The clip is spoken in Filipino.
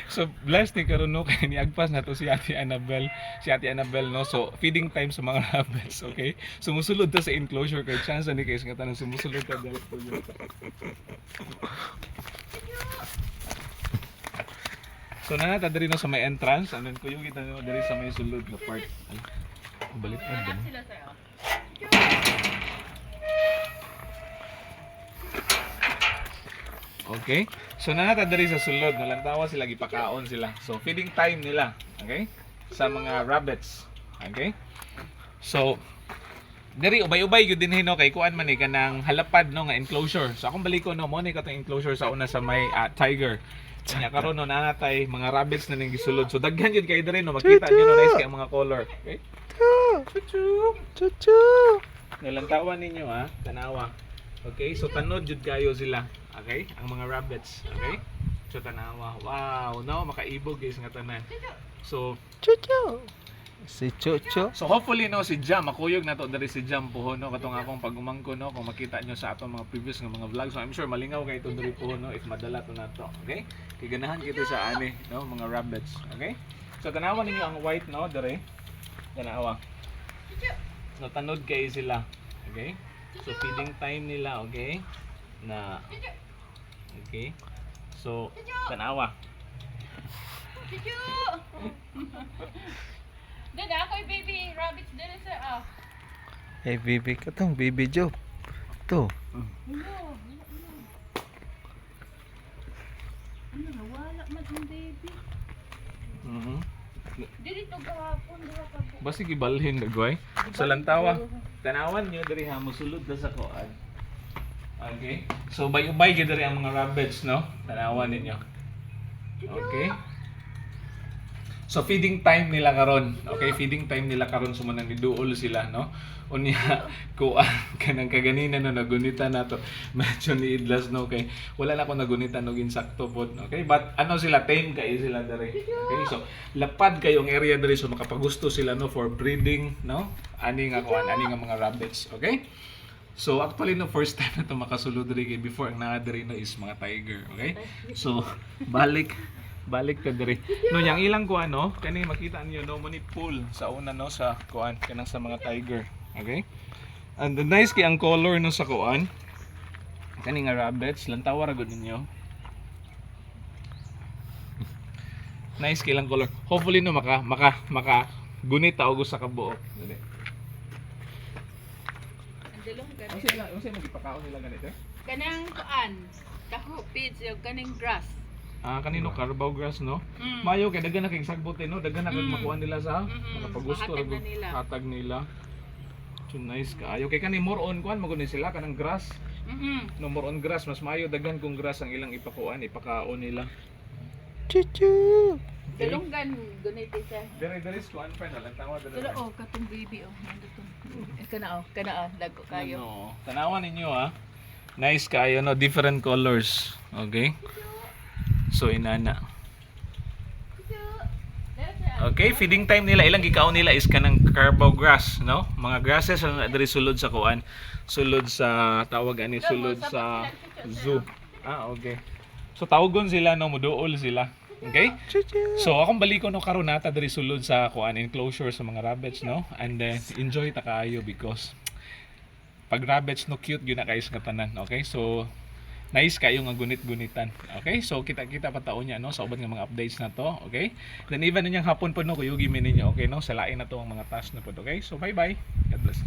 So blessed ni karon no kay niagpas na to si Ate Annabel, no. So feeding time sa mga rabbits, okay? Sumusulod ta sa enclosure kay chance ni kay nga tanong sumusulod ta dali to. So nanata diri no sa may entrance, and then kuyo kita no diri sa may sulod nga part. Ay, balik na din. Okay? So nanata diri sa sulod, nalantawa sila gipakaon sila. So feeding time nila, okay? Sa mga rabbits. Okay? So diri ubay-ubay gyud dinhi no kay kuan man ni kanang halapad no nga enclosure. So akong balik ko no mo ni katong enclosure sa una sa may tiger. Kanya karon no nanatay mga rabbits na ning gisulod. So daghan gyud kay diri no makita niyo no nice kay ang mga color. Okay? Chuchu. Chuchu. Nalantawan ninyo ha, tanawa. Okay? So tanod jud kayo sila. Okay? Ang mga rabbits. Okay? So tanawa. Wow, no makaibog guys nga tanan. So Chuchu. Si Chuchu. So hopefully no si Jam makuyog na to diri si Jam puho no katong akong pagumangko no kung makita nyo sa atong mga previous nga mga vlog. So I'm sure malingaw kay to diri puho no if madala to nato. Okay? Kay ganahan kita sa ani no mga rabbits. Okay? So tanawa ninyo ang white no diri. Tanawa. So tanod kay sila. Okay? So feeding time nila, okay? Na okay. So tanawa. Chuchu! Dada, ako'y baby rabbits din sa Hey, baby ka tong baby Job. To. Ano, nawala man ang baby. Mhm. Dito gahapon, diha ka po. Basta gibalhin dagway. So lantawa. Tanawan nyo diri ha mosulod na sa kuan. Okay? So bay-ubay gyud diri ang mga rabbits no. Tanawan ninyo. Okay? So feeding time nila karon. Okay, feeding time nila karon sumanang niduol sila no. Unya kuan kanang kaganina no nagunita nato. Medyo ni idlas no kay wala na ko nagunita no insakto pod. Okay? But ano sila tame kay sila diri. Okay? So lapad kayong area diri so makapagusto sila no for breeding no. Ani nga kuan, ani nga mga rabbits. Okay? So actually no first time na to makasulod diri kay before ang naa diri no is mga tiger. Okay? So balik ta diri. No yang ilang kuan no, kani makita niyo no mo ni pool sa una no sa kuan kanang sa mga tiger. Okay? And the nice kay ang color no sa kuan. Kani nga rabbits, lantawa ra gud ninyo. Nice kay lang color. Hopefully no maka gunit ta og sa kabuok. Dili. Ang dalong Unsa mo gipakaon nila ganito? Kanang kuan, taho feeds yung kaning grass. Kanino carabao grass no. Mm. Mayo kay daghan na kay sagbote no, daghan na kay makuha nila sa Mm-mm. makapagusto Mahatag ra na nila. hatag nila. So nice kaayo kay kani more on kuan maguni sila kanang grass. No more on grass mas maayo daghan kung grass ang ilang ipakaon nila. Chuchu. Dalonggan guniti sa. Dere kuan pa na lang tawa Pero katong baby nandito. Kana dago kayo. No, tanawan ninyo ha. Nice kaayo no, different colors. Okay? So inana. Okay, feeding time nila ilang gikaon nila is kanang carabao grass, no? Mga grasses na diri sulod sa kuan. Sulod sa tawag ani sulod sa zoo. Okay. So tawagon sila no, muduol sila. Okay? So akong baliko no karon nata diri sulod sa kuan enclosure sa mga rabbits no. And then enjoy ta kaayo because pag rabbits no cute gyud na kayo sa tanan. Okay? So nice kayo nga gunit-gunitan. Okay? So kita-kita pa taon niya no sa uban nga mga updates na to. Okay? Then even ninyang hapon po no kuyugi mi ninyo. Okay no? Sa lain na to ang mga task na po. Okay? So bye-bye. God bless.